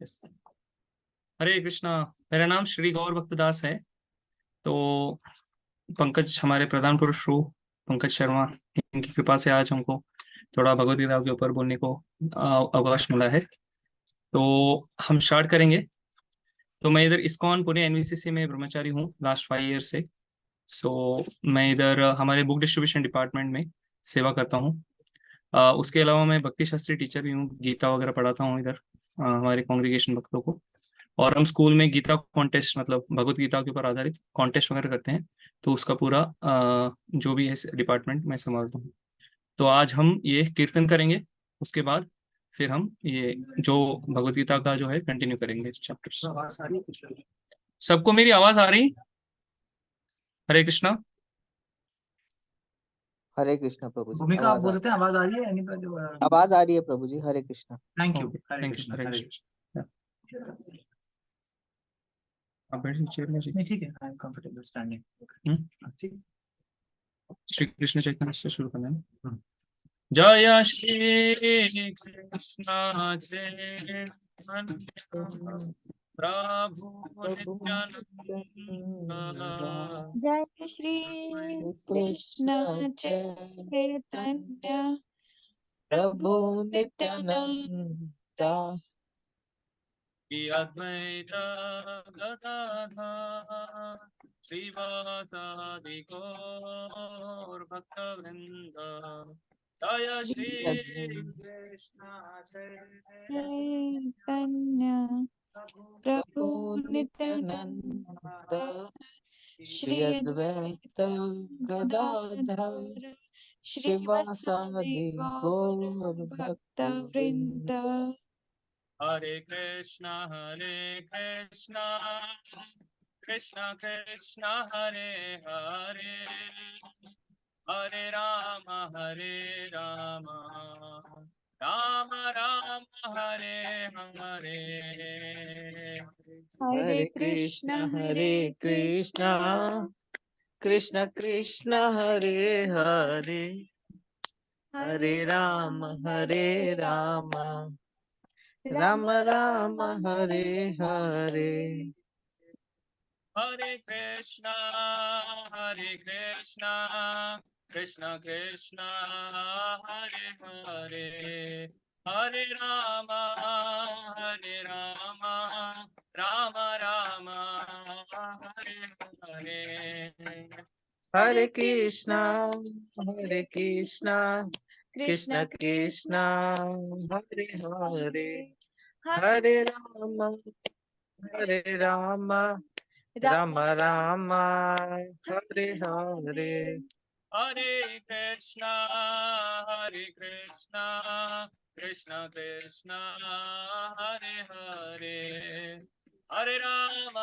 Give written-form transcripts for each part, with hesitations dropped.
Yes. हरे कृष्णा। मेरा नाम श्री गौर भक्तदास है। तो पंकज हमारे प्रधान पुरुष हो, पंकज शर्मा, इनकी कृपा से आज हमको थोड़ा भगवत गीता के ऊपर बोलने को अवकाश मिला है। तो हम स्टार्ट करेंगे। तो मैं इधर इस्कॉन पुणे एनवीसीसी में ब्रह्मचारी हूँ लास्ट 5 ईयर से। मैं इधर हमारे बुक डिस्ट्रीब्यूशन डिपार्टमेंट में सेवा करता हूँ। उसके अलावा मैं भक्ति शास्त्री टीचर भी हूँ, गीता वगैरह पढ़ाता हूँ इधर हमारे कांग्रीगेशन भक्तों को। और हम स्कूल में गीता कॉन्टेस्ट, मतलब भगवत गीता के ऊपर आधारित कॉन्टेस्ट वगैरह करते हैं। तो उसका पूरा जो भी है डिपार्टमेंट मैं संभालता हूँ। तो आज हम ये कीर्तन करेंगे, उसके बाद फिर हम ये जो भगवत गीता का जो है कंटिन्यू करेंगे चैप्टर्स। सबको मेरी आवाज आ रही? हरे कृष्णा। हरे कृष्णा प्रभु जी। भूमिका आप बोल सकते हैं, आवाज आ रही है? आवाज आ रही है प्रभु जी। हरे कृष्णा। Thank you. हरे हरे कृष्णा, कृष्णा। हरे हरे कृष्णा। आप बैठिए चेयर में जी। नहीं, ठीक है, आई एम कंफर्टेबल स्टैंडिंग। ठीक। श्री कृष्ण चैतन्य से शुरू करना है। जय श्री कृष्ण चैतन्य प्रभु नित्यानंद। जय श्री कृष्ण चैतन्य प्रभु नित्यानंद अद्वैत गदाधर श्रीवासादि गौर भक्तवृंद। जय श्री कृष्ण चैतन्य प्रभु नित्यानंद श्री अद्वैत गदाधर श्रीवासादि गौर भक्त वृंद। हरे कृष्णा कृष्ण कृष्ण हरे हरे, हरे राम राम राम हरे हरे। हरे कृष्णा कृष्ण कृष्ण हरे हरे, हरे राम राम राम हरे हरे। हरे कृष्णा कृष्ण कृष्ण हरे हरे, हरे राम राम हरे हरे। हरे कृष्णा कृष्ण कृष्ण हरे हरे, हरे राम राम राम हरे हरे। हरे कृष्णा कृष्ण कृष्ण हरे हरे, हरे राम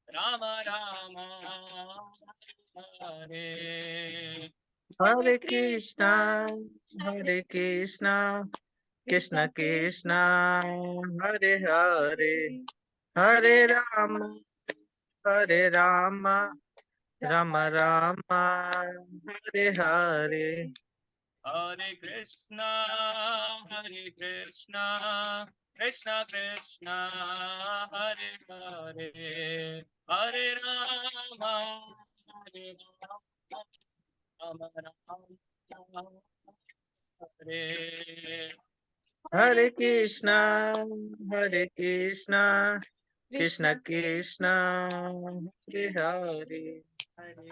राम हरे। हरे कृष्णा कृष्ण कृष्ण हरे हरे, हरे राम राम राम हरे हरे। हरे कृष्णा कृष्ण कृष्ण हरे हरे, हरे राम राम हरे। हरे कृष्णा कृष्ण कृष्ण हरे हरे,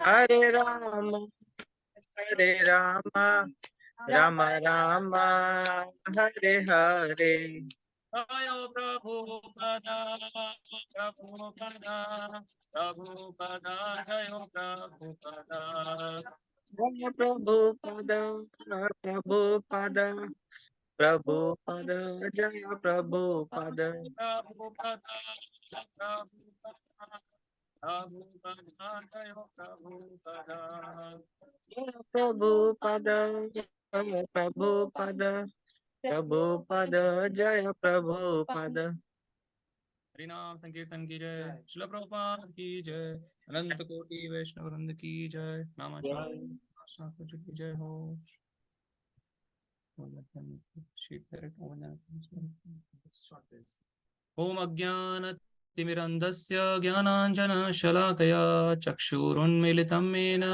हरे राम राम हरे हरे। जय प्रभुपद प्रभुपद प्रभुपद, जय प्रभुपद। जय प्रभुपद प्रभुपद प्रभुपद, जय प्रभुपद। प्रभुपद प्रभुपद जय प्रभुपद। जय प्रभुपद जय प्रभुपद प्रभुपद, जय प्रभुपद। हरिनाम संकीर्तन की जय, श्रील प्रभुपाद की जय, अनंत कोटि वैष्णव वृंद की जय, नामाचार्य की जय हो। ओम अज्ञानतिमिरन्धस्य ज्ञानाञ्जनशलाकया चक्षुरुन्मीलितं येन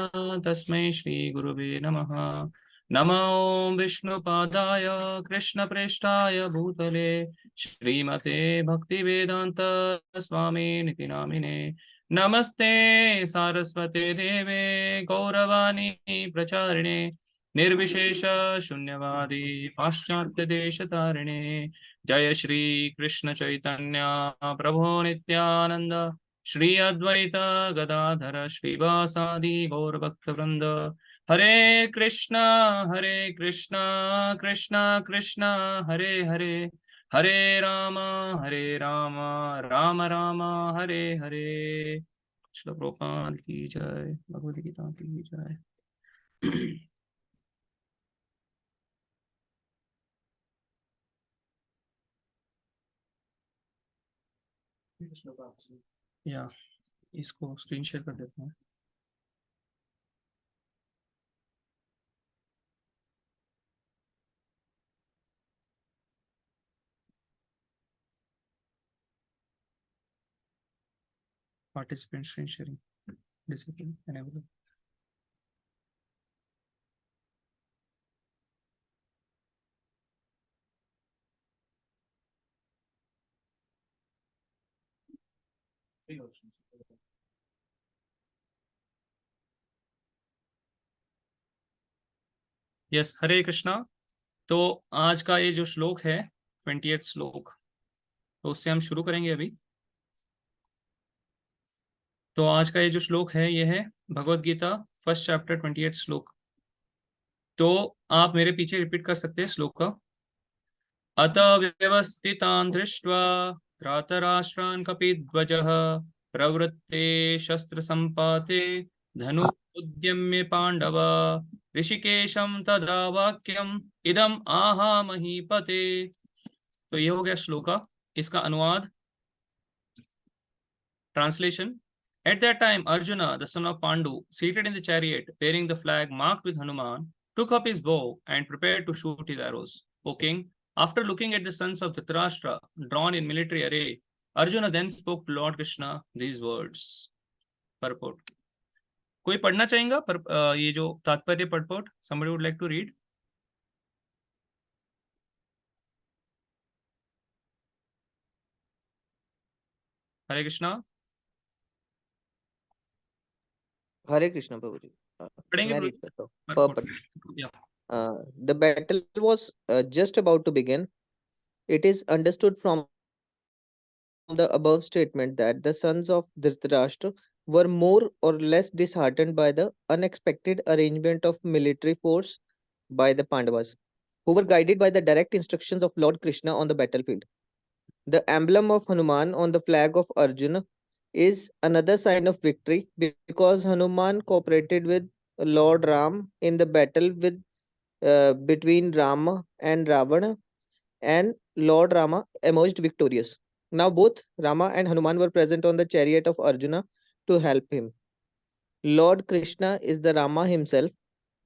तस्मै श्रीगुरुवे नमः। नमो विष्णुपादाय कृष्णप्रेष्ठाय भूतले श्रीमते भक्तिवेदान्त स्वामिनिति नामिने। नमस्ते सारस्वते देवे गौरवाणी प्रचारिणे निर्विशेष शून्यवादी पाश्चात्य देश तारिणे। जय श्री कृष्ण चैतन्य प्रभु नित्यानंद श्री अद्वैत गदाधर श्रीवासादि गौर भक्त वृंद। हरे कृष्णा कृष्णा कृष्णा हरे हरे, हरे राम राम राम हरे हरे। श्रील प्रभुपाद की जय, भगवद गीता की जय। या इसको स्क्रीन शेयर कर देते हैं। Participant screen sharing disable enable. Yes, Hare Krishna. तो आज का ये जो श्लोक है 20th श्लोक, तो उससे हम शुरू करेंगे अभी। तो आज का ये जो श्लोक है ये है Bhagavad Gita first chapter 20th श्लोक। तो आप मेरे पीछे रिपीट कर सकते हैं श्लोक का। अत व्यवस्थितान् दृष्ट्वा त्रातराष्ट्रान् कपिध्वजः प्रवृत्ते शस्त्र संपाते धनु उद्यम्य पांडव ऋषिकेशं तदा वाक्यम इदम आहा महीपते। तो ये हो गया श्लोक का। इसका अनुवाद, translation. At that time, Arjuna, the son of Pandu, seated in the chariot, bearing the flag marked with Hanuman, took up his bow and prepared to shoot his arrows. O king, after looking at the sons of Dhritarashtra drawn in military array, Arjuna then spoke to Lord Krishna these words. Purport. कोई पढ़ना चाहेगा ये जो तात्पर्य purport? Somebody would like to read? Hare Krishna. Hare Krishna, Prabhuji. पढ़ेंगे मैं प्रभु? read करता हूँ. Purport. Purport. Yeah. The battle was just about to begin. It is understood from the above statement that the sons of Dhritarashtra were more or less disheartened by the unexpected arrangement of military force by the Pandavas, who were guided by the direct instructions of Lord Krishna on the battlefield. The emblem of Hanuman on the flag of Arjuna is another sign of victory because Hanuman cooperated with Lord Ram in the battle between Rama and Ravana, and Lord Rama emerged victorious. Now both Rama and Hanuman were present on the chariot of Arjuna to help him. Lord Krishna is the Rama himself,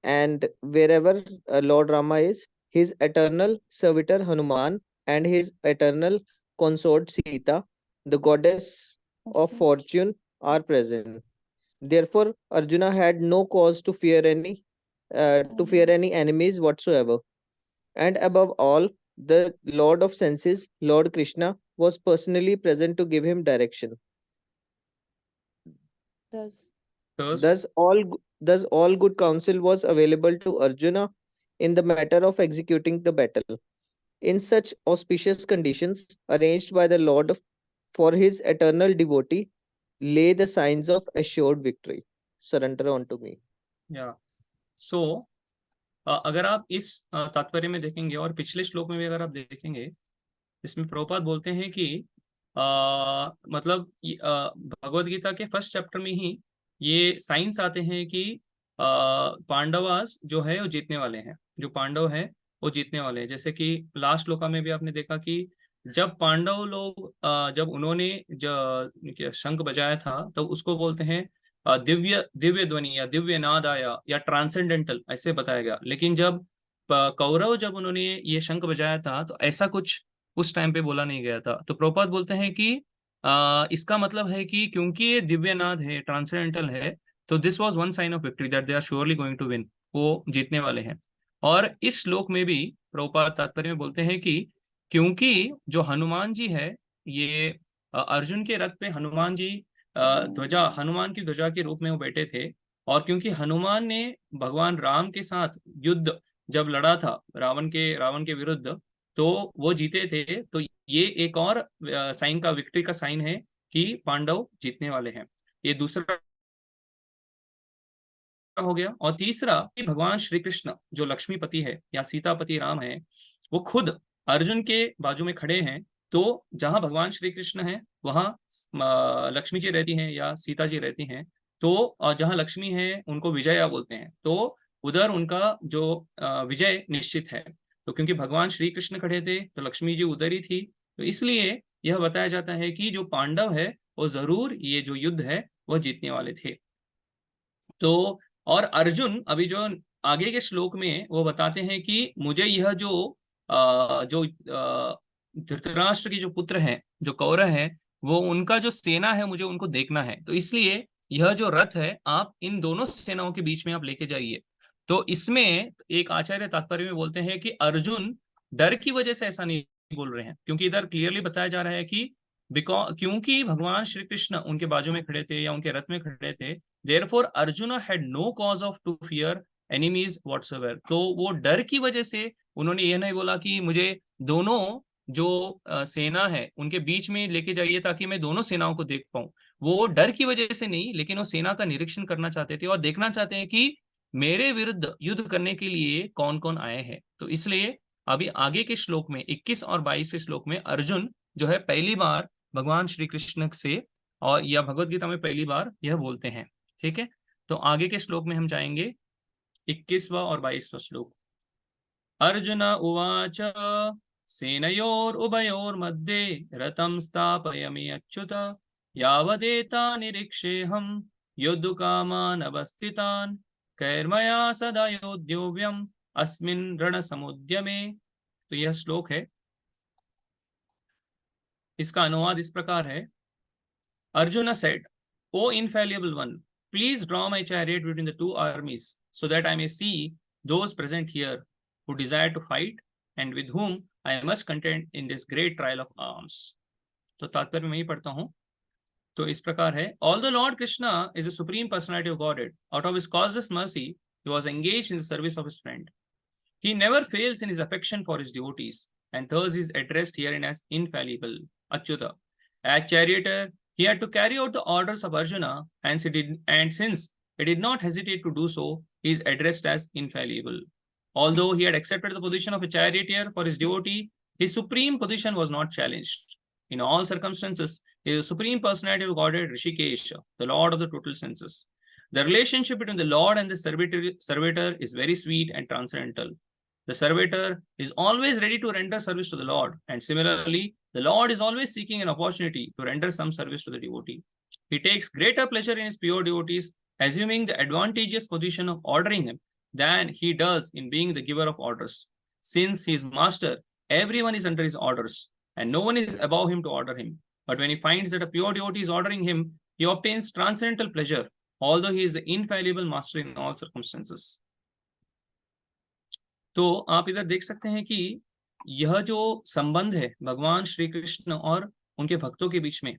and wherever Lord Rama is, his eternal servitor Hanuman and his eternal consort Sita, the goddess of fortune, are present. Therefore, Arjuna had no cause to fear any enemies whatsoever. And above all, the Lord of Senses, Lord Krishna, was personally present to give him direction. Thus, Thus, Thus all good counsel was available to Arjuna in the matter of executing the battle. In such auspicious conditions, arranged by the Lord for his eternal devotee, lay the signs of assured victory. Surrender unto me. या सो अगर आप इस तात्पर्य में देखेंगे और पिछले श्लोक में भी अगर आप देखेंगे, इसमें प्रभुपाद बोलते हैं कि मतलब भगवद गीता के फर्स्ट चैप्टर में ही ये साइंस आते हैं कि पांडवास जो है वो जीतने वाले हैं, जो पांडव हैं वो जीतने वाले हैं। जैसे कि लास्ट श्लोका में भी आपने देखा कि जब पांडव लोग जब उन्होंने शंख बजाया था तो उसको बोलते हैं दिव्य दिव्य ध्वनि या दिव्य नाद आया या ट्रांसेंडेंटल ऐसे बताया गया। लेकिन जब कौरव जब उन्होंने ये शंख बजाया था तो ऐसा कुछ उस टाइम पे बोला नहीं गया था। तो प्रभुपाद बोलते हैं कि इसका मतलब है कि क्योंकि ये दिव्यनाद है, ट्रांसेंडेंटल है, तो this was one sign of victory that they are surely going to win, वो जीतने वाले हैं। और इस श्लोक में भी प्रभुपाद तात्पर्य में बोलते हैं कि क्योंकि जो हनुमान जी है, ये अर्जुन के रथ पे हनुमान जी ध्वजा, हनुमान की ध्वजा के रूप में वो बैठे थे। और क्योंकि हनुमान ने भगवान राम के साथ युद्ध जब लड़ा था रावण के विरुद्ध, तो वो जीते थे। तो ये एक और साइन का, विक्ट्री का साइन है कि पांडव जीतने वाले हैं। ये दूसरा हो गया। और तीसरा कि भगवान श्री कृष्ण जो लक्ष्मीपति है या सीतापति राम है, वो खुद अर्जुन के बाजू में खड़े हैं। तो जहां भगवान श्री कृष्ण है वहां लक्ष्मी जी रहती हैं या सीता जी रहती हैं। तो जहां लक्ष्मी है उनको विजया बोलते हैं, तो उधर उनका जो विजय निश्चित है। तो क्योंकि भगवान श्री कृष्ण खड़े थे तो लक्ष्मी जी उधर ही थी, तो इसलिए यह बताया जाता है कि जो पांडव है वो जरूर ये जो युद्ध है वो जीतने वाले थे। तो और अर्जुन अभी जो आगे के श्लोक में वो बताते हैं कि मुझे यह जो धृतराष्ट्र के जो पुत्र हैं, जो कौरव हैं, वो उनका जो सेना है मुझे उनको देखना है। तो इसलिए यह जो रथ है आप इन दोनों सेनाओं के बीच में आप लेके जाइए। तो इसमें एक आचार्य तात्पर्य में बोलते हैं कि अर्जुन डर की वजह से ऐसा नहीं बोल रहे हैं, क्योंकि इधर क्लियरली बताया जा रहा है कि क्योंकि भगवान श्री कृष्ण उनके बाजू में खड़े थे या उनके रथ में खड़े थे, therefore Arjuna had no cause of to fear enemies whatsoever। तो वो डर की वजह से उन्होंने ये नहीं बोला कि मुझे दोनों जो सेना है उनके बीच में लेके जाइए ताकि मैं दोनों सेनाओं को देख पाऊं। वो डर की वजह से नहीं, लेकिन वो सेना का निरीक्षण करना चाहते थे और देखना चाहते हैं कि मेरे विरुद्ध युद्ध करने के लिए कौन कौन आए हैं। तो इसलिए अभी आगे के श्लोक में 21 और 22वें श्लोक में अर्जुन जो है पहली बार भगवान श्री कृष्ण से और या भगवत गीता में पहली बार यह बोलते हैं। ठीक है, तो आगे के श्लोक में हम जाएंगे 21वां और 22वां श्लोक। अर्जुन उवाच सेनयोरुभयोर्मध्ये रथं स्थापयामि अच्युत यावदेता निरीक्षेऽहं योद्धुकामान् अवस्थितान् कैर्मया सदा योद्धव्यम् अस्मिन् रणसमुद्यमे। तो यह श्लोक है, इसका अनुवाद इस प्रकार है। Arjuna said, O infallible one, please draw my chariot between the two armies so that I may see those present here who desire to fight and with whom I must contend in this great trial of arms। तो तात्पर्य में ही पढ़ता हूं। तो इस प्रकार है, Although Lord Krishna is the supreme personality of Godhead, out of his causeless mercy, he was engaged in the service of his friend. He never fails in his affection for his devotees, and thus is addressed herein as infallible, Achyuta. As charioteer, he had to carry out the orders of Arjuna, and since he did not hesitate to do so, he is addressed as infallible. Although he had accepted the position of a charioteer for his devotee, his supreme position was not challenged. In all circumstances, he is the supreme personality of Godhead, Rishikesh, the Lord of the total senses. The relationship between the Lord and the servitor is very sweet and transcendental. The servitor is always ready to render service to the Lord, and similarly, the Lord is always seeking an opportunity to render some service to the devotee. He takes greater pleasure in his pure devotees, assuming the advantageous position of ordering him, than he does in being the giver of orders. Since he is master, everyone is under his orders, and no one is above him to order him. But when he finds that a pure devotee is ordering him, he obtains transcendental pleasure, although he is the infallible master in all circumstances. तो आप इधर देख सकते हैं कि यह जो संबंध है भगवान श्री कृष्ण और उनके भक्तों के बीच में,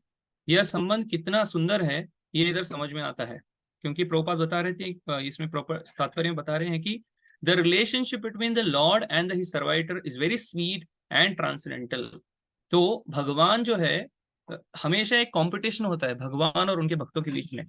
यह संबंध कितना सुंदर है ये इधर समझ में आता है। क्योंकि प्रभुपाद बता रहे थे, इसमें प्रॉपर तात्पर्य बता रहे हैं कि the relationship between the lord and the his servitor is very sweet and transcendental. तो भगवान जो है, हमेशा एक कंपटीशन होता है भगवान और उनके भक्तों के बीच में।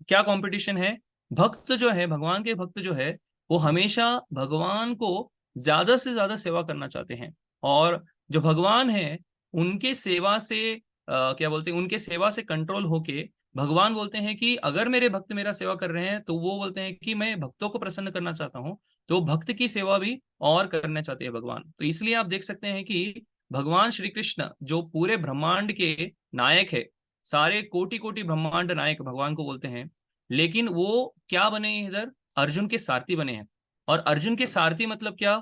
क्या कंपटीशन है? भक्त जो है, भगवान के भक्त जो है, वो हमेशा भगवान को ज्यादा से ज्यादा सेवा करना चाहते हैं। और जो भगवान है उनके सेवा से क्या बोलते हैं, उनके सेवा से कंट्रोल होके भगवान बोलते हैं कि अगर मेरे भक्त मेरा सेवा कर रहे हैं तो वो बोलते हैं कि मैं भक्तों को प्रसन्न करना चाहता हूँ, तो भक्त की सेवा भी और करना चाहते हैं भगवान। तो इसलिए आप देख सकते हैं कि भगवान श्री कृष्ण जो पूरे ब्रह्मांड के नायक है, सारे कोटि कोटि ब्रह्मांड नायक भगवान को बोलते हैं, लेकिन वो क्या बने हैं इधर? अर्जुन के सारथी बने हैं। और अर्जुन के सारथी मतलब क्या?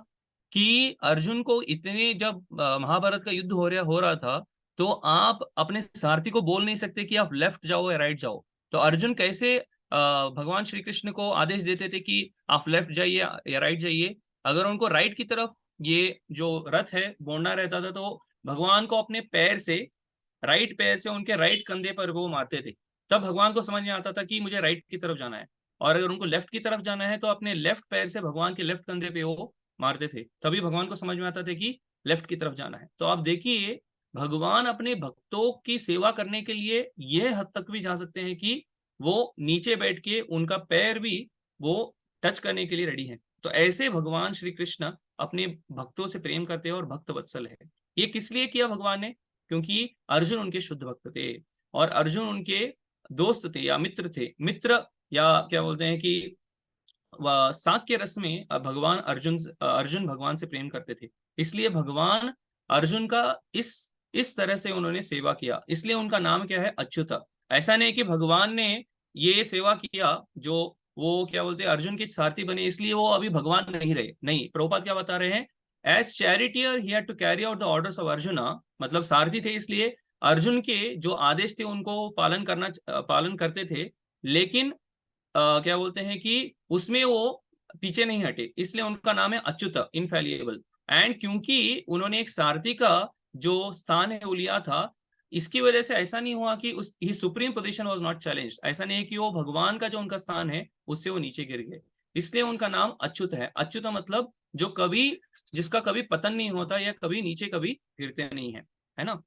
कि अर्जुन को इतने जब महाभारत का युद्ध हो रहा था, तो आप अपने सारथी को बोल नहीं सकते कि आप लेफ्ट जाओ या राइट जाओ। तो अर्जुन कैसे भगवान श्री कृष्ण को आदेश देते थे कि आप लेफ्ट जाइए या राइट जाइए। अगर उनको राइट की तरफ ये जो रथ है मोड़ना रहता था, तो भगवान को अपने पैर से, राइट पैर से उनके राइट कंधे पर वो मारते थे। तब भगवान को समझ में आता था कि मुझे राइट की तरफ जाना है। और अगर उनको लेफ्ट की तरफ जाना है, तो अपने लेफ्ट पैर से भगवान के लेफ्ट कंधे पे वो मारते थे। तभी भगवान को समझ में आता था कि लेफ्ट की तरफ जाना है। तो आप देखिए, भगवान अपने भक्तों की सेवा करने के लिए यह हद तक भी जा सकते हैं कि वो नीचे बैठ के उनका पैर भी वो टच करने के लिए रेडी है। तो ऐसे भगवान श्री कृष्ण अपने भक्तों से प्रेम करते हैं और भक्त वत्सल है। ये किस लिए किया भगवान ने? क्योंकि अर्जुन उनके शुद्ध भक्त थे, और अर्जुन उनके दोस्त थे या मित्र थे। मित्र या क्या बोलते हैं कि साक्य रस में अर्जुन भगवान से प्रेम करते थे। इसलिए भगवान अर्जुन का इस तरह से उन्होंने सेवा किया, इसलिए उनका नाम क्या है? अच्युत। ऐसा नहीं कि भगवान ने ये सेवा किया जो वो क्या बोलते हैं अर्जुन के सारथी बने इसलिए वो अभी भगवान नहीं रहे। नहीं, प्रभुपाद क्या बता रहे हैं? As charioteer he had to carry out the orders of Arjuna, मतलब सारथी थे इसलिए अर्जुन के जो आदेश थे उनको पालन करते थे। लेकिन क्या बोलते हैं कि उसमें वो पीछे नहीं हटे, इसलिए उनका नाम है अच्युत, इनफैलिएबल। एंड क्योंकि उन्होंने एक सारथी का जो स्थान है वो लिया था, इसकी वजह से ऐसा नहीं हुआ कि उस ही supreme position was not challenged. ऐसा नहीं है कि वो भगवान का जो उनका स्थान है उससे वो नीचे गिर गए। इसलिए उनका नाम अच्युत है। अच्युत मतलब जो कभी, जिसका कभी पतन नहीं होता या कभी नीचे कभी गिरते नहीं है ना।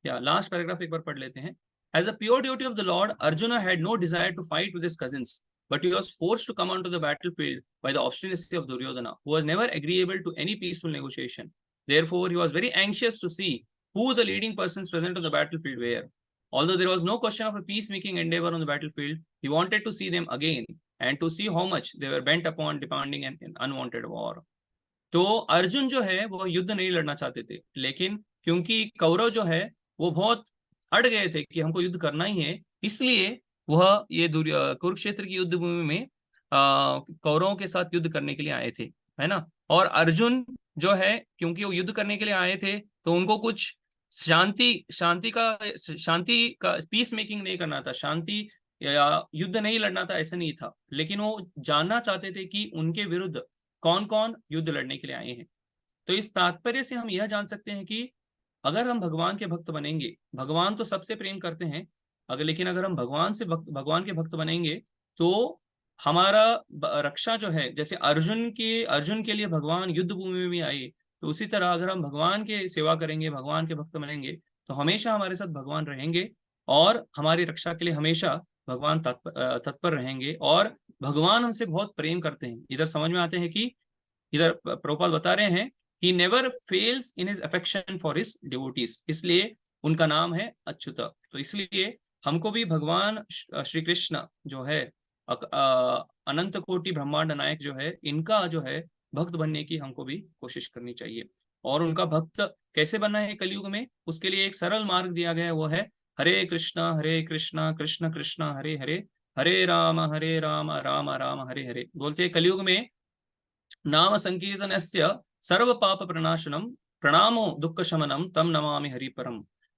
या लास्ट पैराग्राफ एक बार पढ़ लेते हैं। As a pure duty of the Lord, Arjuna had no desire to fight with his cousins, but he was forced to come onto the battlefield by the obstinacy of Duryodhana, who was never agreeable to any peaceful negotiation. Therefore, he was very anxious to see who the leading persons present on the battlefield were. Although there was no question of a peacemaking endeavor on the battlefield, he wanted to see them again and to see how much they were bent upon demanding an unwanted war. तो अर्जुन जो है वो युद्ध नहीं लड़ना चाहते थे, लेकिन क्योंकि कौरव जो है वो बहुत अड़ गए थे कि हमको युद्ध करना ही है, इसलिए वह ये कुरुक्षेत्र की युद्ध भूमि में कौरवों के साथ युद्ध करने के लिए आए थे, है ना। और अर्जुन जो है, क्योंकि वो युद्ध करने के लिए आए थे, तो उनको कुछ शांति का पीस मेकिंग नहीं करना था, शांति या युद्ध नहीं लड़ना था, ऐसा नहीं था। लेकिन वो जानना चाहते थे कि उनके विरुद्ध कौन कौन युद्ध लड़ने के लिए आए हैं। तो इस तात्पर्य से हम यह जान सकते हैं कि अगर हम भगवान के भक्त बनेंगे, भगवान तो सबसे प्रेम करते हैं, लेकिन अगर हम भगवान के भक्त बनेंगे, तो हमारा रक्षा जो है, जैसे अर्जुन के लिए भगवान युद्ध भूमि में भी आए, तो उसी तरह अगर हम भगवान के सेवा करेंगे, भगवान के भक्त बनेंगे, तो हमेशा हमारे साथ भगवान रहेंगे और हमारी रक्षा के लिए हमेशा भगवान तत्पर रहेंगे। और भगवान हमसे बहुत प्रेम करते हैं। इधर समझ में आते हैं कि इधर प्रभुपाद बता रहे हैं he never fails in his affection for his devotees, इसलिए उनका नाम है अच्युत। तो इसलिए हमको भी भगवान श्री कृष्ण जो है अनंत कोटि ब्रह्मांड नायक जो है, इनका जो है भक्त बनने की हमको भी कोशिश करनी चाहिए। और उनका भक्त कैसे बनना है कलयुग में, उसके लिए एक सरल मार्ग दिया गया है, वो है हरे कृष्णा कृष्ण कृष्ण हरे हरे, हरे राम राम राम हरे हरे। बोलते हैं कलयुग में नाम संकीर्तनस्य सर्व पाप प्रणाशनम प्रणामो दुख शमनम तम नमामि हरि परम।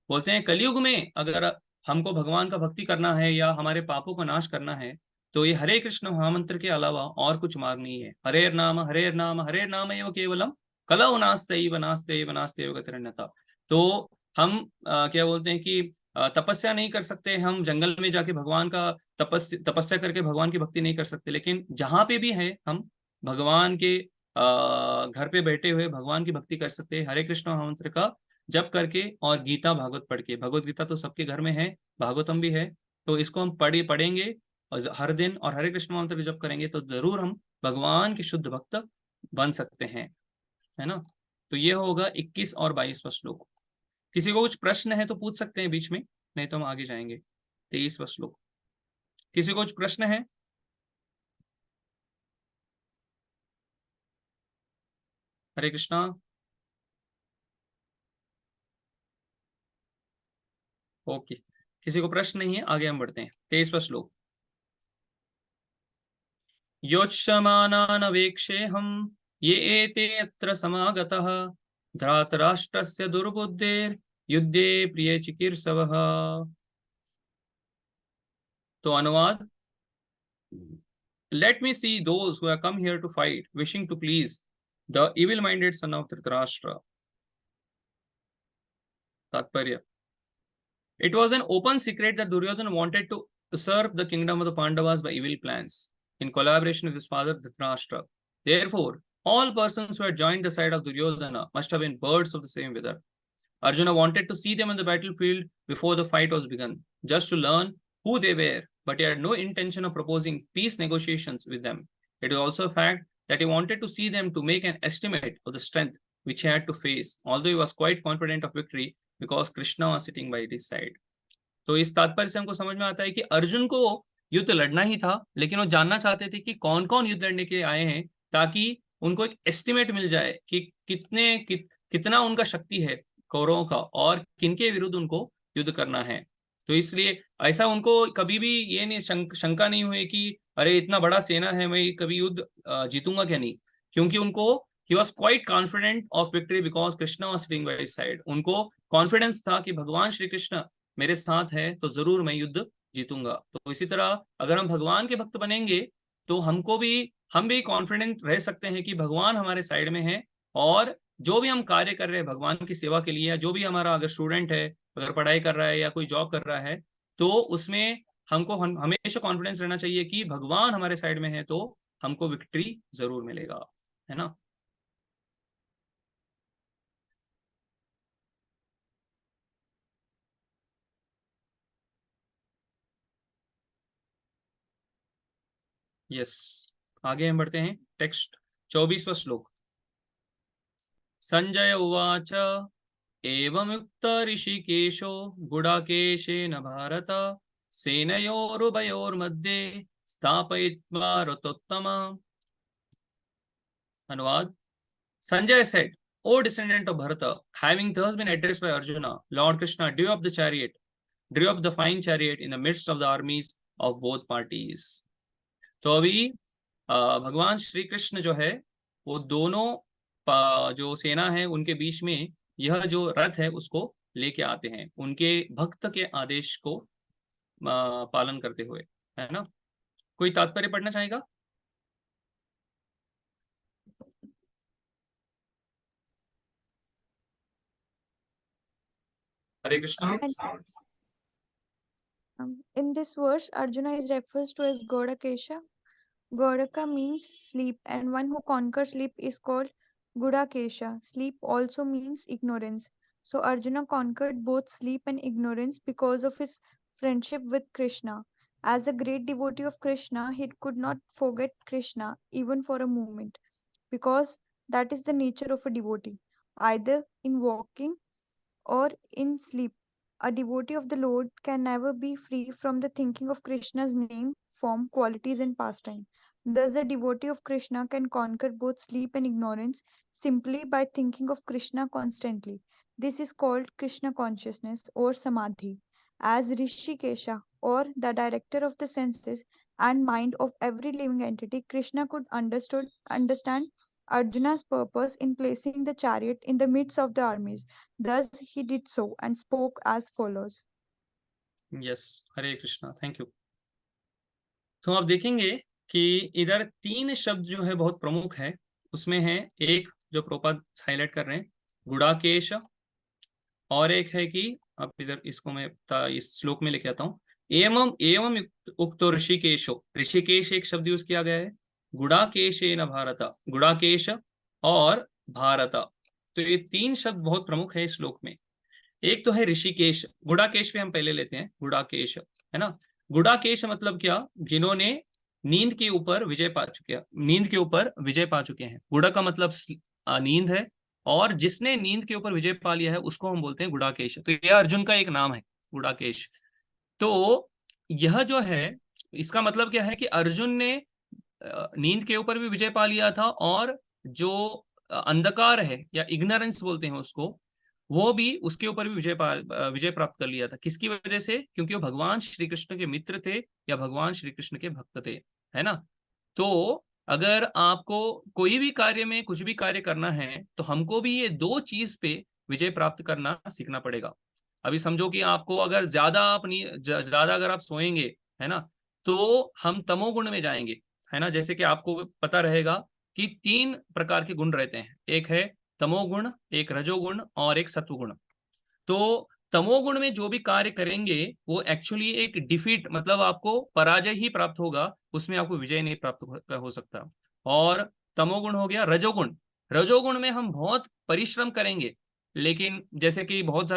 बोलते हैं कलयुग में अगर हमको भगवान का भक्ति करना है या हमारे पापों का नाश करना है, तो ये हरे कृष्ण महामंत्र के अलावा और कुछ मार्ग नहीं है। हरे नाम एव केवलम कलौ नास्त्यैव नास्त्यैव नास्त्यैव गतिरन्यथा। तो हम क्या बोलते हैं कि तपस्या नहीं कर सकते, हम जंगल में जाके भगवान का तपस्या करके भगवान की भक्ति नहीं कर सकते, लेकिन जहां पे भी है हम भगवान के घर पे बैठे हुए भगवान की भक्ति कर सकते हैं, हरे कृष्ण महामंत्र का जप करके और गीता भागवत पढ़ के। भगवत गीता तो सबके घर में है, भागवतम भी है, तो इसको हम पढ़ेंगे और हर दिन और हरे कृष्ण महामंत्र का जप करेंगे, तो जरूर हम भगवान के शुद्ध भक्त बन सकते हैं, है ना। तो ये होगा 21 और 22वां श्लोक। किसी को कुछ प्रश्न है तो पूछ सकते हैं बीच में, नहीं तो हम आगे जाएंगे। 23वां श्लोक, किसी को कुछ प्रश्न है? हरे कृष्णा। ओके, किसी को प्रश्न नहीं है, आगे हम बढ़ते हैं। 23वां श्लोक, योत्स्यमानान् वेक्षेऽहम् ये एते अत्र समागतः धृतराष्ट्रस्य दुर्बुद्धेर् युद्धे प्रिय चिकीर्षवः। तो अनुवाद, let me see those who have come here to fight, wishing to please the evil-minded son of Dhritarashtra. Tathparya. It was an open secret that Duryodhana wanted to usurp the kingdom of the Pandavas by evil plans, in collaboration with his father Dhritarashtra. Therefore, all persons who had joined the side of Duryodhana must have been birds of the same feather. Arjuna wanted to see them on the battlefield before the fight was begun, just to learn who they were, but he had no intention of proposing peace negotiations with them. It is also a fact that he wanted to see them to make an estimate of the strength which he had to face, although he was quite confident of victory because Krishna was sitting by his side. तो इस तात्पर्य से हमको समझ में आता है कि अर्जुन को युद्ध लड़ना ही था, लेकिन वो जानना चाहते थे कि कौन कौन युद्ध लड़ने के लिए आए हैं, ताकि उनको एक एस्टिमेट मिल जाए कि कितना उनका शक्ति है कौरवों का और किनके विरुद्ध उनको युद्ध करना है। तो इसलिए ऐसा उनको कभी भी ये नहीं शंका नहीं हुई कि अरे इतना बड़ा सेना है, मैं कभी युद्ध जीतूंगा क्या नहीं, क्योंकि उनको he was quite confident of victory because Krishna was sitting by his side. उनको कॉन्फिडेंस था कि भगवान श्री कृष्ण मेरे साथ है तो जरूर मैं युद्ध जीतूंगा। तो इसी तरह अगर हम भगवान के भक्त बनेंगे तो हम भी कॉन्फिडेंट रह सकते हैं कि भगवान हमारे साइड में है, और जो भी हम कार्य कर रहे हैं भगवान की सेवा के लिए, या जो भी हमारा अगर स्टूडेंट है, अगर पढ़ाई कर रहा है या कोई जॉब कर रहा है, तो उसमें हमको हमेशा कॉन्फिडेंस रहना चाहिए कि भगवान हमारे साइड में है तो हमको विक्ट्री जरूर मिलेगा, है ना। यस, आगे हम बढ़ते हैं। टेक्स्ट 24वां श्लोक। संजय उवाच एवमुक्त ऋषिकेशो गुडाकेशेन भारत सेनयोरुभयोर्मध्ये स्थापयित्वा रथोत्तमा। अनुवाद, Sanjay said, O descendant of Bharata, having thus been addressed by Arjuna, Lord Krishna drew up the fine chariot in the midst of the armies of both parties. तो अभी भगवान श्री कृष्ण जो है वो दोनों जो सेना है उनके बीच में यह जो रथ है उसको लेके आते हैं, उनके भक्त के आदेश को पालन करते हुए, है ना। कोई तात्पर्य पढ़ना चाहेगा? हरे Krishna. In this verse, Arjuna is referred to as Godakesha. Godaka means sleep, and one who conquers sleep is called Gudakesha. Sleep also means ignorance. So Arjuna conquered both sleep and ignorance because of his friendship with Krishna. As a great devotee of Krishna, he could not forget Krishna even for a moment, because that is the nature of a devotee, either in walking or in sleep. A devotee of the Lord can never be free from the thinking of Krishna's name, form, qualities, and pastime. Thus, a devotee of Krishna can conquer both sleep and ignorance simply by thinking of Krishna constantly. This is called Krishna consciousness or samadhi. As Rishikesha, or the director of the senses and mind of every living entity, Krishna could understand Arjuna's purpose in placing the chariot in the midst of the armies. Thus he did so and spoke as follows. Yes, Hare Krishna, thank you. तो आप देखेंगे कि इधर 3 शब्द जो है बहुत प्रमुख है। उसमें है एक जो प्रभुपाद हाईलाइट कर रहे हैं, गुडाकेश, और एक है कि अब इधर इसको मैं इस श्लोक में लेके आता हूँ, एवं एवं उक्तो ऋषिकेशो। ऋषिकेश एक शब्द यूज किया गया है, गुडाकेशेन भारत, गुडाकेश और भारत। तो ये 3 शब्द बहुत प्रमुख है इस श्लोक में। एक तो है ऋषिकेश, गुडाकेश पे हम पहले लेते हैं, गुडाकेश, है ना। गुडाकेश मतलब क्या? जिन्होंने नींद के ऊपर विजय पा चुके हैं। गुड़ा का मतलब नींद है, और जिसने नींद के ऊपर विजय पा लिया है उसको हम बोलते हैं गुडाकेश। तो यह अर्जुन का एक नाम है, गुडाकेश। तो यह जो है, इसका मतलब क्या है कि अर्जुन ने नींद के ऊपर भी विजय पा लिया था, और जो अंधकार है या इग्नोरेंस बोलते हैं उसको, वो भी उसके ऊपर भी विजय प्राप्त कर लिया था। किसकी वजह से? क्योंकि वो भगवान श्री कृष्ण के मित्र थे या भगवान श्री कृष्ण के भक्त थे, है ना। तो अगर आपको कोई भी कार्य में कुछ भी कार्य करना है तो हमको भी ये दो चीज पे विजय प्राप्त करना सीखना पड़ेगा। अभी समझो कि आपको अगर ज्यादा ज्यादा अगर आप सोएंगे, है ना, तो हम तमोगुण में जाएंगे, है ना। जैसे कि आपको पता रहेगा कि तीन प्रकार के गुण रहते हैं, एक है तमोगुण, एक रजोगुण और एक सत्वगुण। तो तमोगुण में जो भी कार्य करेंगे वो एक्चुअली एक डिफीट, मतलब आपको पराजय ही प्राप्त होगा, उसमें आपको विजय नहीं प्राप्त हो सकता। और तमोगुण हो गया रजोगुण। रजोगुण में हम बहुत परिश्रम करेंगे, लेकिन जैसे कि बहुत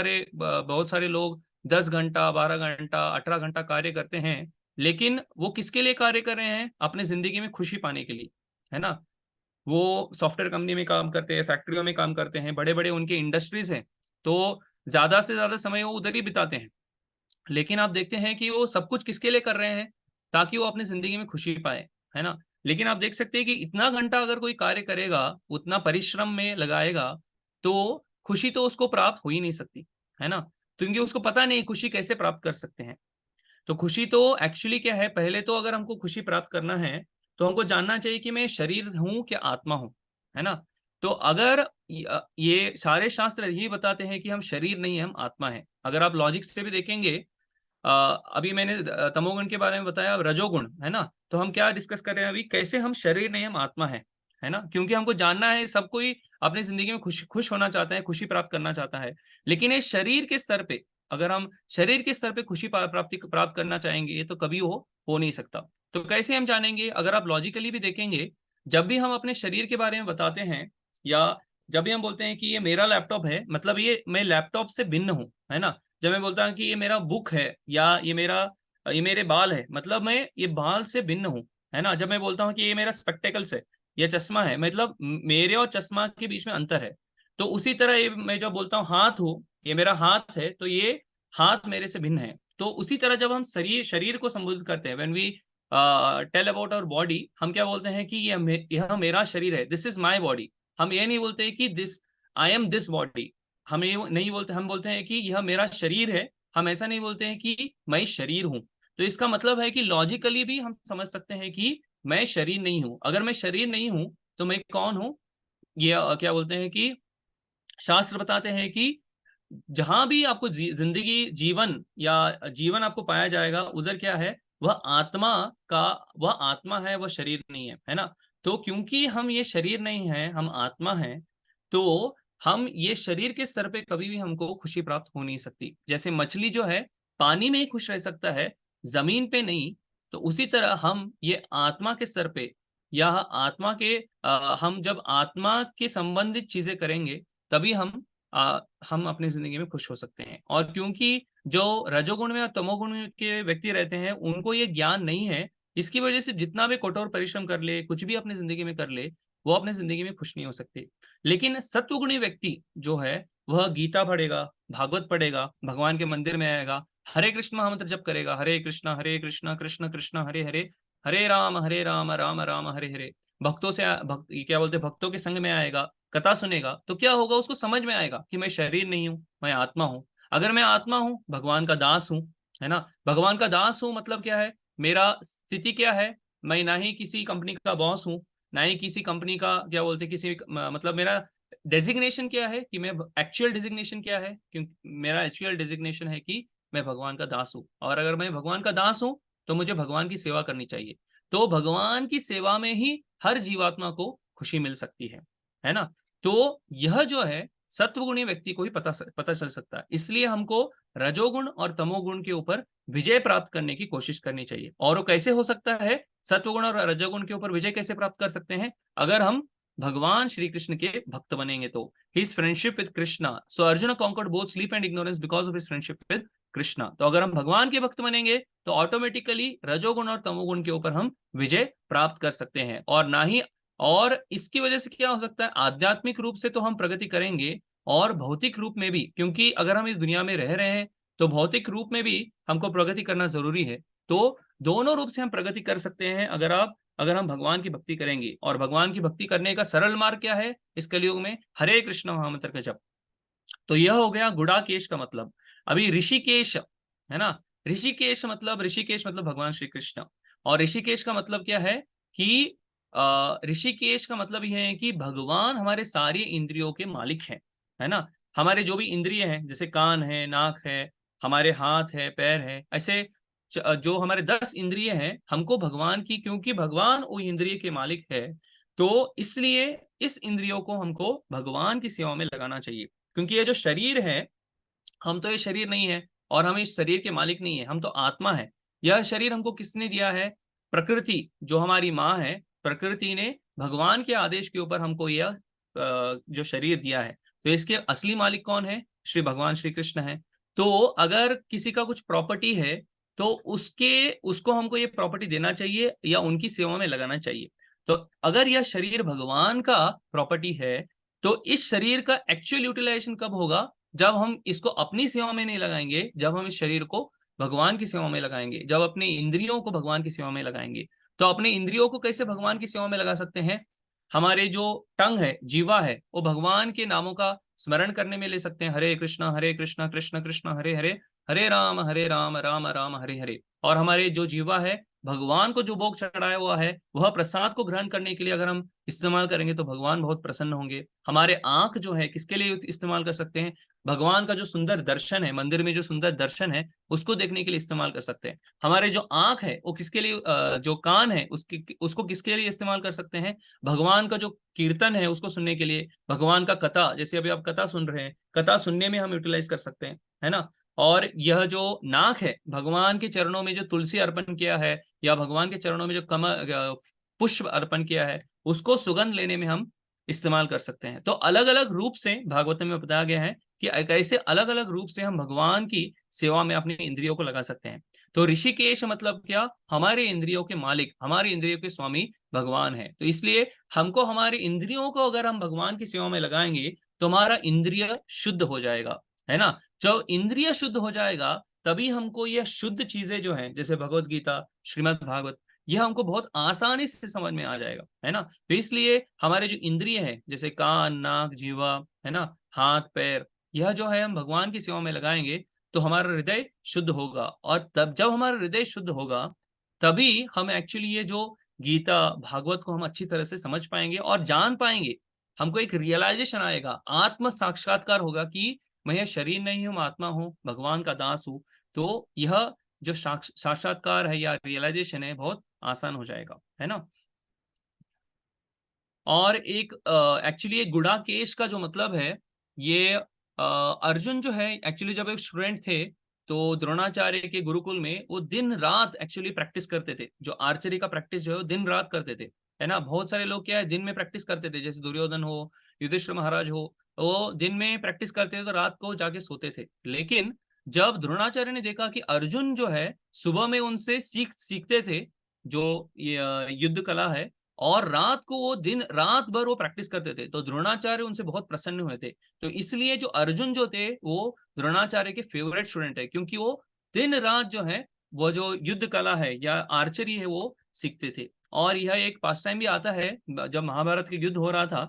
सारे लोग 10 घंटा, 12 घंटा, 18 घंटा कार्य करते हैं, लेकिन वो किसके लिए कार्य कर रहे हैं? अपने जिंदगी में खुशी पाने के लिए, है ना। वो सॉफ्टवेयर कंपनी में काम करते हैं, फैक्ट्रियों में काम करते हैं, बड़े बड़े उनके इंडस्ट्रीज हैं, तो ज्यादा से ज्यादा समय वो उधर ही बिताते हैं। लेकिन आप देखते हैं कि वो सब कुछ किसके लिए कर रहे हैं? ताकि वो अपनी जिंदगी में खुशी पाए, है ना। लेकिन आप देख सकते हैं कि इतना घंटा अगर कोई कार्य करेगा, उतना परिश्रम में लगाएगा, तो खुशी तो उसको प्राप्त हो ही नहीं सकती, है ना। क्योंकि उसको पता नहीं खुशी कैसे प्राप्त कर सकते हैं। तो खुशी तो एक्चुअली क्या है, पहले तो अगर हमको खुशी प्राप्त करना है तो हमको जानना चाहिए कि मैं शरीर हूं कि आत्मा हूं, है ना। तो अगर ये सारे शास्त्र यही बताते हैं कि हम शरीर नहीं है, हम आत्मा है। अगर आप लॉजिक से भी देखेंगे, अभी मैंने तमोगुण के बारे में बताया, अब रजोगुण, है ना। तो हम क्या डिस्कस कर रहे हैं अभी, कैसे हम शरीर नहीं हम आत्मा है ना। क्योंकि हमको जानना है, सब कोई अपनी जिंदगी में खुश होना चाहता है, खुशी प्राप्त करना चाहता है। लेकिन ये शरीर के स्तर पे, अगर हम शरीर के स्तर पे खुशी प्राप्त करना चाहेंगे, ये तो कभी हो नहीं सकता। तो कैसे हम जानेंगे? अगर आप लॉजिकली भी देखेंगे, जब भी हम अपने शरीर के बारे में बताते हैं, या जब भी हम बोलते हैं कि ये मेरा लैपटॉप है, मतलब ये मैं लैपटॉप से भिन्न हूं, है ना। जब मैं बोलता हूँ कि ये मेरा बुक है, या ये मेरे बाल है, मतलब मैं ये बाल से भिन्न हूँ, है ना। जब मैं बोलता हूँ कि ये मेरा स्पेक्टेकल्स है, ये चश्मा है, मतलब मेरे और चश्मा के बीच में अंतर है। तो उसी तरह ये मैं जब बोलता हूँ हाथ हूँ, ये मेरा हाथ है, तो ये हाथ मेरे से भिन्न है। तो उसी तरह जब हम शरीर शरीर को संबोधित करते हैं, when we tell about our body, हम क्या बोलते हैं कि यह मेरा शरीर है, दिस इज माई बॉडी। हम ये नहीं बोलते कि this I am this body, हम ये नहीं बोलते, हम बोलते हैं कि यह मेरा शरीर है। हम ऐसा नहीं बोलते हैं कि मैं शरीर हूं। तो इसका मतलब है कि लॉजिकली भी हम समझ सकते हैं कि मैं शरीर नहीं हूं। अगर मैं शरीर नहीं हूं तो मैं कौन हूं? ये क्या बोलते हैं कि शास्त्र बताते हैं कि जहां भी आपको जिंदगी जीवन या जीवन आपको पाया जाएगा, उधर क्या है? वह आत्मा का, वह आत्मा है, वह शरीर नहीं है ना। तो क्योंकि हम ये शरीर नहीं है, हम आत्मा हैं, तो हम ये शरीर के स्तर पे कभी भी हमको खुशी प्राप्त हो नहीं सकती। जैसे मछली जो है पानी में ही खुश रह सकता है, जमीन पे नहीं। तो उसी तरह हम ये आत्मा के स्तर पे, या आत्मा के हम जब आत्मा के संबंधित चीजें करेंगे, तभी हम अपनी जिंदगी में खुश हो सकते हैं। और क्योंकि जो रजोगुण में और तमोगुण के व्यक्ति रहते हैं, उनको ये ज्ञान नहीं है, इसकी वजह से जितना भी कठोर परिश्रम कर ले, कुछ भी अपनी जिंदगी में कर ले, वो अपनी जिंदगी में खुश नहीं हो सकते। लेकिन सत्वगुणी व्यक्ति जो है, वह गीता पढ़ेगा, भागवत पढ़ेगा, भगवान के मंदिर में आएगा, हरे कृष्ण महामंत्र जप करेगा, हरे कृष्ण कृष्ण कृष्ण हरे हरे, हरे राम राम राम हरे हरे। भक्तों से क्या बोलते हैं, भक्तों के संग में आएगा, कथा सुनेगा, तो क्या होगा? उसको समझ में आएगा कि मैं शरीर नहीं हूं, मैं आत्मा हूं। अगर मैं आत्मा हूं, भगवान का दास हूं, है ना। भगवान का दास हूं मतलब क्या है? मेरा स्थिति क्या है? मैं ना ही किसी कंपनी का बॉस हूं, ना ही किसी कंपनी का क्या बोलते हैं, मतलब मेरा डेजिग्नेशन क्या है, कि मैं एक्चुअल डेजिग्नेशन क्या है? क्योंकि मेरा एक्चुअल डेजिग्नेशन है कि मैं भगवान का दास हूं। और अगर मैं भगवान का दास हूं, तो मुझे भगवान की सेवा करनी चाहिए। तो भगवान की सेवा में ही हर जीवात्मा को खुशी मिल सकती है ना। तो यह जो है सत्वगुणी व्यक्ति को ही पता चल सकता है। इसलिए हमको रजोगुण और तमोगुण के ऊपर विजय प्राप्त करने की कोशिश करनी चाहिए। और वो कैसे हो सकता है? सत्वगुण और रजोगुण के ऊपर विजय कैसे प्राप्त कर सकते हैं? अगर हम भगवान श्री कृष्ण के भक्त बनेंगे तो। His friendship with Krishna, so Arjun conquered both sleep and ignorance because of his friendship with Krishna. तो अगर हम भगवान के भक्त बनेंगे तो ऑटोमेटिकली रजोगुण और तमोगुण के ऊपर हम विजय प्राप्त कर सकते हैं। और ना ही, और इसकी वजह से क्या हो सकता है? आध्यात्मिक रूप से तो हम प्रगति करेंगे, और भौतिक रूप में भी, क्योंकि अगर हम इस दुनिया में रह रहे हैं तो भौतिक रूप में भी हमको प्रगति करना जरूरी है। तो दोनों रूप से हम प्रगति कर सकते हैं अगर हम भगवान की भक्ति करेंगे। और भगवान की भक्ति करने का सरल मार्ग क्या है इस कलयुग में? हरे कृष्ण महामंत्र का जप। तो यह हो गया गुड़ाकेश का मतलब। अभी ऋषिकेश, है ना। ऋषिकेश मतलब भगवान श्री कृष्ण। और ऋषिकेश का मतलब क्या है? कि ऋषिकेश का मतलब यह है कि भगवान हमारे सारे इंद्रियों के मालिक हैं, है ना। हमारे जो भी इंद्रिय हैं, जैसे कान है, नाक है, हमारे हाथ है, पैर है, ऐसे जो हमारे 10 इंद्रिय हैं, हमको भगवान की, क्योंकि भगवान वो इंद्रिय के मालिक है, तो इसलिए इस इंद्रियों को हमको भगवान की सेवा में लगाना चाहिए। क्योंकि ये जो शरीर है, हम तो ये शरीर नहीं है और हम इस शरीर के मालिक नहीं है, हम तो आत्मा है। यह शरीर हमको किसने दिया है? प्रकृति, जो हमारी माँ है, प्रकृति ने भगवान के आदेश के ऊपर हमको यह जो शरीर दिया है। तो इसके असली मालिक कौन है? श्री भगवान श्री कृष्ण है। तो अगर किसी का कुछ प्रॉपर्टी है, तो उसको हमको ये प्रॉपर्टी देना चाहिए या उनकी सेवा में लगाना चाहिए। तो अगर यह शरीर भगवान का प्रॉपर्टी है, तो इस शरीर का एक्चुअल यूटिलाइजेशन कब होगा? जब हम इसको अपनी सेवा में नहीं लगाएंगे, जब हम इस शरीर को भगवान की सेवा में लगाएंगे, जब अपने इंद्रियों को भगवान की सेवा में लगाएंगे। तो अपने इंद्रियों को कैसे भगवान की सेवा में लगा सकते हैं? हमारे जो टंग है, जीवा है, वो भगवान के नामों का स्मरण करने में ले सकते हैं। हरे कृष्णा कृष्ण कृष्ण हरे हरे, हरे राम राम राम हरे हरे। और हमारे जो जीवा है, भगवान को जो भोग चढ़ाया हुआ है, वह प्रसाद को ग्रहण करने के लिए अगर हम इस्तेमाल करेंगे तो भगवान बहुत प्रसन्न होंगे। हमारे आंख जो है, किसके लिए इस्तेमाल कर सकते हैं? भगवान का जो सुंदर दर्शन है, मंदिर में जो सुंदर दर्शन है, उसको देखने के लिए इस्तेमाल कर सकते हैं। हमारे जो आंख है, वो किसके लिए, जो कान है, उसको किसके लिए इस्तेमाल कर सकते हैं? भगवान का जो कीर्तन है, उसको सुनने के लिए। भगवान का कथा, जैसे अभी आप कथा सुन रहे हैं, कथा सुनने में हम यूटिलाइज कर सकते हैं, है ना। और यह जो नाक है, भगवान के चरणों में जो तुलसी अर्पण किया है, या भगवान के चरणों में जो पुष्प अर्पण किया है, उसको सुगंध लेने में हम इस्तेमाल कर सकते हैं। तो अलग अलग रूप से भागवत में बताया गया है कि कैसे अलग अलग रूप से हम भगवान की सेवा में अपने इंद्रियों को लगा सकते हैं। तो ऋषिकेश मतलब क्या? हमारे इंद्रियों के मालिक, हमारे इंद्रियों के स्वामी भगवान है। तो इसलिए हमको हमारे इंद्रियों को अगर हम भगवान की सेवा में लगाएंगे, तो हमारा इंद्रिय शुद्ध हो जाएगा, है ना। जब इंद्रिय शुद्ध हो जाएगा, तभी हमको यह शुद्ध चीजें जो हैं, जैसे भगवत गीता, श्रीमद् भागवत, यह हमको बहुत आसानी से समझ में आ जाएगा, है ना। तो इसलिए हमारे जो इंद्रिय है, जैसे कान, नाक, जीवा, है ना, हाथ, पैर, यह जो है हम भगवान की सेवा में लगाएंगे, तो हमारा हृदय शुद्ध होगा। और तब जब हमारा हृदय शुद्ध होगा, तभी हम एक्चुअली ये जो गीता, भागवत को हम अच्छी तरह से समझ पाएंगे और जान पाएंगे। हमको एक रियलाइजेशन आएगा, आत्म साक्षात्कार होगा कि मैं यह शरीर नहीं हूं, आत्मा हूं, भगवान का दास हूं। तो यह जो साक्षात्कार है या रियलाइजेशन है, बहुत आसान हो जाएगा, है ना। और एक एक्चुअली एक गुड़ाकेश का जो मतलब है, ये अर्जुन जो है, एक्चुअली जब एक स्टूडेंट थे, तो द्रोणाचार्य के गुरुकुल में वो दिन रात एक्चुअली प्रैक्टिस करते थे। जो आर्चरी का प्रैक्टिस जो है, वो दिन रात करते थे, है ना। बहुत सारे लोग क्या है, दिन में प्रैक्टिस करते थे, जैसे दुर्योधन हो, युधिष्ठिर महाराज हो, वो दिन में प्रैक्टिस करते थे, तो रात को जाके सोते थे। लेकिन जब द्रोणाचार्य ने देखा कि अर्जुन जो है सुबह में उनसे सीखते थे, जो युद्ध कला है, और रात को वो दिन रात भर वो प्रैक्टिस करते थे, तो द्रोणाचार्य उनसे बहुत प्रसन्न हुए थे। तो इसलिए जो अर्जुन जो थे, वो द्रोणाचार्य के फेवरेट स्टूडेंट है, क्योंकि वो दिन रात जो है, वो जो युद्ध कला है या आर्चरी है, वो सीखते थे। और यह एक पास टाइम भी आता है, जब महाभारत के युद्ध हो रहा था,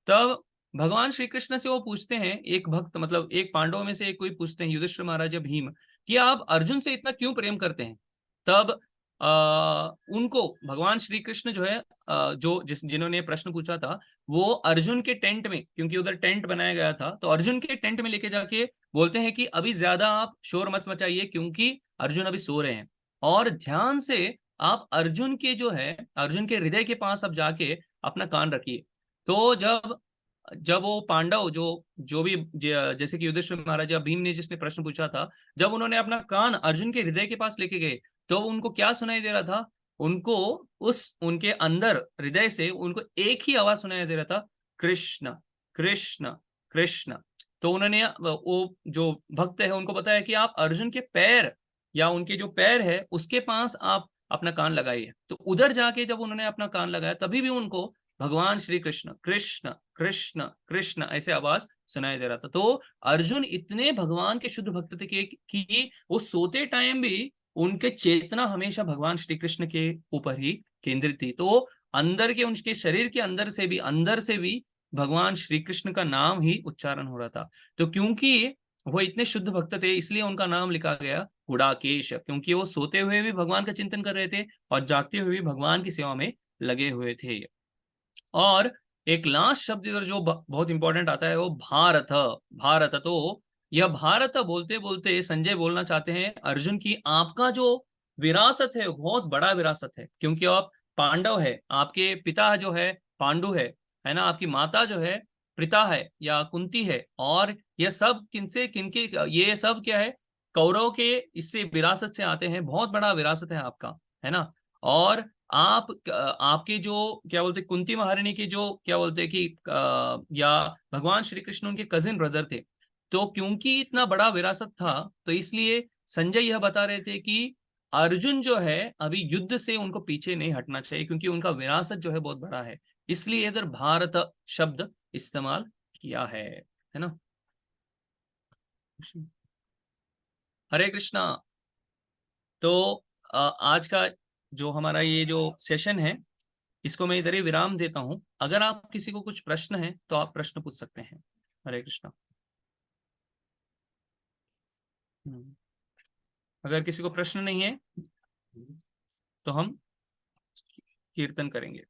तब भगवान श्री कृष्ण से वो पूछते हैं, एक भक्त, मतलब एक पांडवों में से एक कोई पूछते हैं, युधिष्ठिर महाराज या भीम, कि आप अर्जुन से इतना क्यों प्रेम करते हैं? तब उनको भगवान श्री कृष्ण जो है, जिन्होंने प्रश्न पूछा था, वो अर्जुन के टेंट में, क्योंकि उधर टेंट बनाया गया था, तो अर्जुन के टेंट में लेके जाके बोलते हैं कि अभी ज्यादा आप शोर मत मचाइए, क्योंकि अर्जुन अभी सो रहे हैं। और ध्यान से आप अर्जुन के जो है, अर्जुन के हृदय के पास आप जाके अपना कान रखिए। तो जब जब वो पांडव जो जो भी जैसे कि युधिष्ठिर महाराज या भीम ने जिसने प्रश्न पूछा था, जब उन्होंने अपना कान अर्जुन के हृदय के पास लेके गए, तो उनको क्या सुनाई दे रहा था? उनको उनके अंदर हृदय से उनको एक ही आवाज सुनाई दे रहा था, कृष्ण कृष्ण कृष्ण। तो उन्होंने, वो जो भक्त है, उनको बताया कि आप अर्जुन के पैर, या उनके जो पैर है उसके पास आप अपना कान लगाइए। तो उधर जाके जब उन्होंने अपना कान लगाया, तभी भी उनको भगवान श्री कृष्ण कृष्ण कृष्ण कृष्ण ऐसे आवाज सुनाई दे रहा था। तो अर्जुन इतने भगवान के शुद्ध भक्त थे कि वो सोते टाइम भी उनके चेतना हमेशा भगवान श्री कृष्ण के ऊपर ही केंद्रित थी। तो अंदर के, उनके शरीर के अंदर से भी भगवान श्री कृष्ण का नाम ही उच्चारण हो रहा था। तो क्योंकि वो इतने शुद्ध भक्त थे, इसलिए उनका नाम लिखा गया गुड़ाकेश, क्योंकि वो सोते हुए भी भगवान का चिंतन कर रहे थे और जागते हुए भी भगवान की सेवा में लगे हुए थे। और एक लास्ट शब्द इधर जो बहुत इंपॉर्टेंट आता है वो भारत। भारत, तो यह भारत बोलते बोलते संजय बोलना चाहते हैं अर्जुन की आपका जो विरासत है वो बहुत बड़ा विरासत है, क्योंकि आप पांडव है, आपके पिता जो है पांडु है ना, आपकी माता जो है प्रीता है या कुंती है, और ये सब किनसे किनके, ये सब क्या है, कौरव के इससे विरासत से आते हैं, बहुत बड़ा विरासत है आपका, है ना। और आप आपके जो क्या बोलते कुंती महारानी के जो क्या बोलते कि या भगवान श्री कृष्ण उनके कजिन ब्रदर थे, तो क्योंकि इतना बड़ा विरासत था तो इसलिए संजय यह बता रहे थे कि अर्जुन जो है अभी युद्ध से उनको पीछे नहीं हटना चाहिए, क्योंकि उनका विरासत जो है बहुत बड़ा है, इसलिए इधर भारत शब्द इस्तेमाल किया है ना। हरे कृष्णा। तो आज का जो हमारा ये जो सेशन है इसको मैं इधर ही विराम देता हूं। अगर आप किसी को कुछ प्रश्न है तो आप प्रश्न पूछ सकते हैं। हरे कृष्णा। अगर किसी को प्रश्न नहीं है तो हम कीर्तन करेंगे।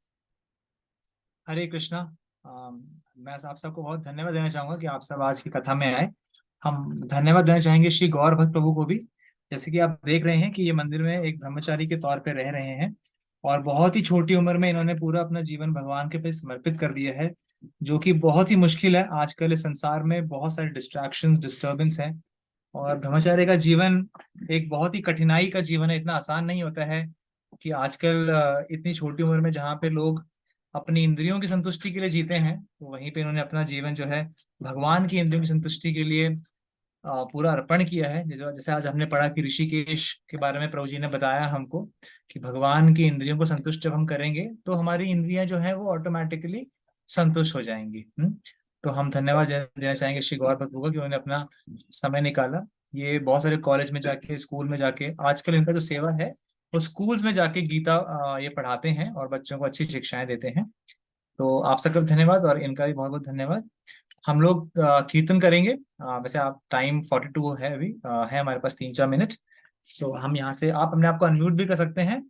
हरे कृष्णा। मैं आप सबको बहुत धन्यवाद देना चाहूंगा कि आप सब आज की कथा में आए। हम धन्यवाद देना चाहेंगे श्री गौर भक्त प्रभु को भी। जैसे कि आप देख रहे हैं कि ये मंदिर में एक ब्रह्मचारी के तौर पे रह रहे हैं और बहुत ही छोटी उम्र में इन्होंने पूरा अपना जीवन भगवान के प्रति समर्पित कर दिया है, जो कि बहुत ही मुश्किल है। आजकल इस संसार में बहुत सारे डिस्ट्रैक्शंस, डिस्टर्बेंस हैं और ब्रह्मचारी का जीवन एक बहुत ही कठिनाई का जीवन है। इतना आसान नहीं होता है कि आजकल इतनी छोटी उम्र में जहाँ पे लोग अपनी इंद्रियों की संतुष्टि के लिए जीते हैं, तो वहीं पे इन्होंने अपना जीवन जो है भगवान की इंद्रियों की संतुष्टि के लिए पूरा अर्पण किया है। जैसे आज हमने पढ़ा कि ऋषिकेश के बारे में प्रभु जी ने बताया हमको कि भगवान की इंद्रियों को संतुष्ट जब हम करेंगे तो हमारी इंद्रियां जो है वो ऑटोमेटिकली संतुष्ट हो जाएंगी। तो हम धन्यवाद देना चाहेंगे श्री गौर भक्त को कि उन्होंने अपना समय निकाला। ये बहुत सारे कॉलेज में जाके, स्कूल में जाके, आजकल इनका जो सेवा है वो स्कूल्स में जाके गीता ये पढ़ाते हैं और बच्चों को अच्छी शिक्षाएं देते हैं। तो आप सबका भी धन्यवाद और इनका भी बहुत बहुत धन्यवाद। हम लोग कीर्तन करेंगे। वैसे आप टाइम 42 है अभी, है हमारे पास 3-4 मिनट। सो हम यहाँ से, आप अपने आप को अनम्यूट भी कर सकते हैं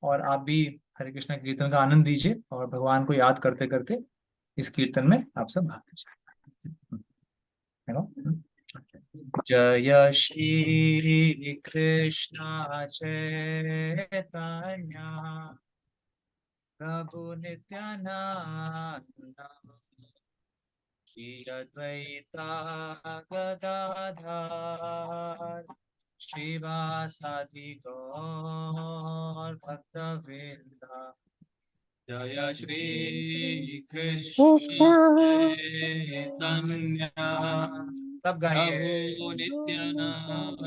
और आप भी हरे कृष्ण कीर्तन का आनंद दीजिए और भगवान को याद करते करते इस कीर्तन में आप सब भाग लीजिए। है ना? जय श्री कृष्ण चैतन्य प्रभु नित्यानंद श्री अद्वैता गदाधर श्रीवासादि गौर भक्तवृंद। जय श्री कृष्ण चैतन्य सब प्रभु नित्यानंद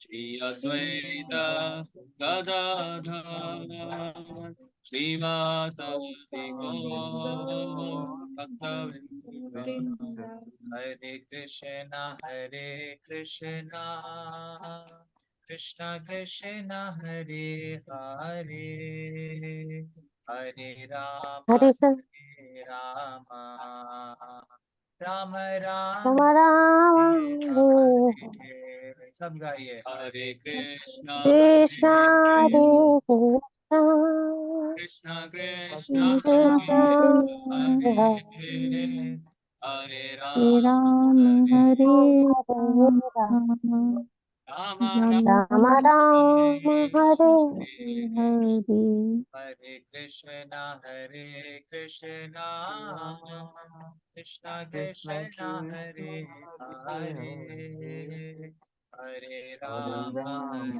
श्री अद्वैत गदाधर श्रीवासादि गौर भक्तवृंद। हरे कृष्णा कृष्ण कृष्ण हरे हरे, हरे राम हरे कृष्ण हरे राम, राम राम राम राम हरे हरे हरे। सब गाइए। हरे कृष्णा कृष्ण हरे कृष्ण कृष्ण कृष्ण हरे हरे हरे, हरे हरे राम राम हरे हरे राम राम राम राम हरे हरे, हरे हरे कृष्णा कृष्ण कृष्ण हरे हरे, हरे राम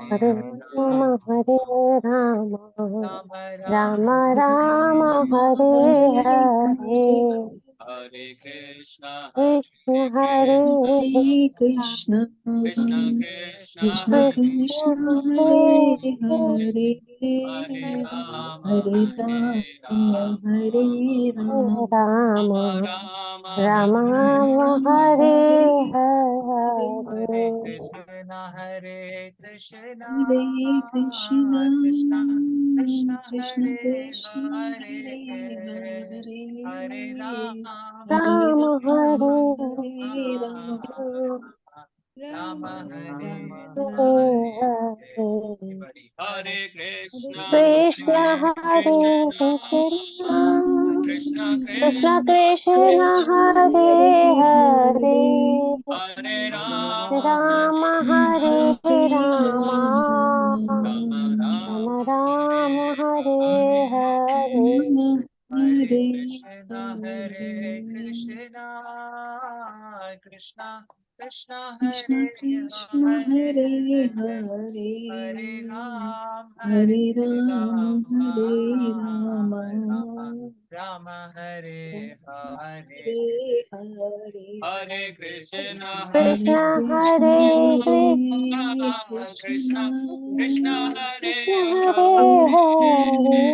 हरे राम हरे राम राम राम राम राम हरे हरे हरे कृष्णा कृष्ण हरे हरे कृष्ण कृष्ण कृष्ण कृष्ण कृष्ण कृष्ण हरे हरे हरे हरे हरे राम हरे राम राम, हरे राम राम राम राम राम हरे हरे हरे हरे हरे कृष्ण हरे कृष्ण कृष्ण कृष्ण कृष्ण हरे कृष्ण हरे, हरे हरे हरे राम हरे राम राम हरे हरे राम राम राम हरे राम हरे हरे, हरे हरे कृष्ण कृष्ण हरे कृष्ण कृष्ण कृष्ण कृष्ण कृष्ण हरे हरे हरे राम हरे रामा राम राम राम हरे हरे हरे हरे कृष्ण कृष्ण कृष्ण कृष्ण हरे कृष्ण हरे हरे हरे हरे राम हरे राम राम हरे राम राम हरे हरे हरे हरे हरे कृष्ण हरे कृष्ण कृष्ण हरे हरे कृष्ण कृष्ण कृष्ण हरे कृष्ण हरे हरे हरे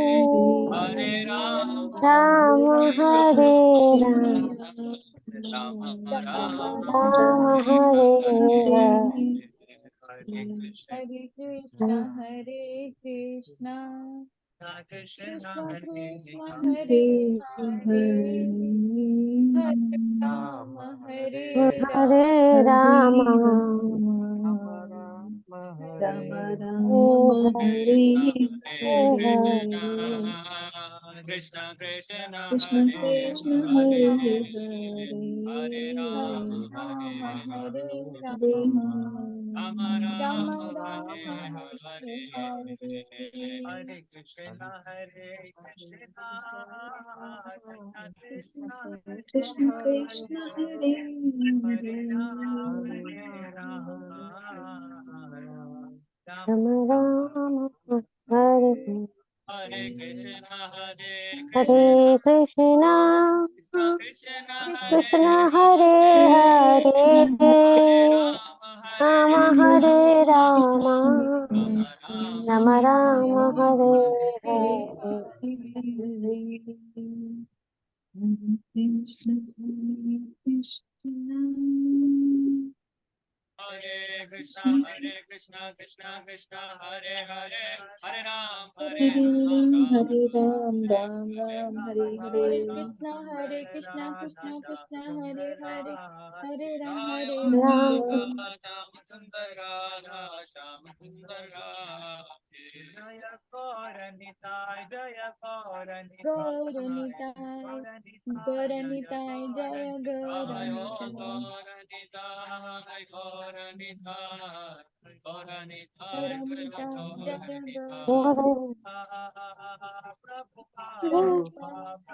हरे राम राम हरे राम राम राम राम राम हरे हरे हरे हरे कृष्ण हरे कृष्ण हरे कृष्ण कृष्ण कृष्ण हरे कृष्ण हरे हरे हरे हरे राम हरे हरे हरे राम राम राम राम हरे हरे कृष्ण कृष्ण कृष्ण हरे कृष्ण हरे हरे हरे हरे राम हरे राम हरे हरे राम राम राम राम राम हरे हरे हरे हरे कृष्ण हरे कृष्ण कृष्ण कृष्ण कृष्ण कृष्ण हरे हरे हरे राम राम राम राम राम हरे हरे कृष्ण हरे हरे कृष्ण कृष्ण हरे कृष्ण हरे हरे हरे राम राम हरे राम राम राम हरे हरे कृष्ण कृष्ण हरे कृष्ण कृष्ण कृष्ण कृष्ण हरे हरे हरे राम हरे हरे राम राम राम हरे हरे हरे कृष्ण कृष्ण कृष्ण हरे हरे हरे राम हरे राम राम राम राम श्याम सुंदर राधे जय कौर निताय जय कौर गौर निताय निताय कौर निताय गौर जय निताय कौर जय गौर निताय ओ निताय कौर निताय कौर गौर निताय जय निताय कौर जय गौर निताय प्रभुपाद प्रभुपाद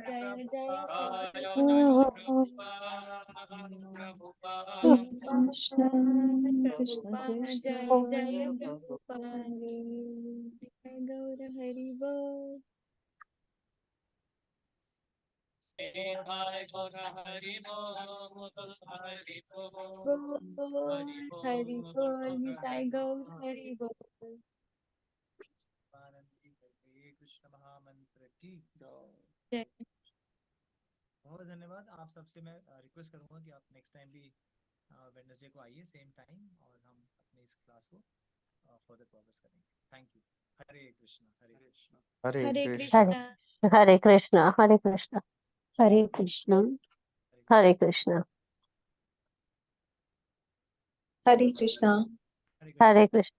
जय जय हरे प्रभुपाद कृष्ण कृष्ण प्रभुपाद कृष्ण जय जय प्रभुपाद जय गौर हरि बोल हरि बोल हरि बोल हरि बोल हरि बोल निताय गौर हरि बोल कृष्ण महामंत्र की जय। बहुत धन्यवाद। आप सबसे मैं रिक्वेस्ट करूंगा कि आप नेक्स्ट टाइम भी वेडनेसडे को आइए सेम टाइम और हम अपने इस क्लास को फर्दर प्रोग्रेस करेंगे। Thank you. Hare Krishna Hare Krishna. Hare Hare Krishna Krishna Hare Krishna Hare Krishna Hare Krishna Hare Krishna Hare Krishna Hare Krishna. Hare Krishna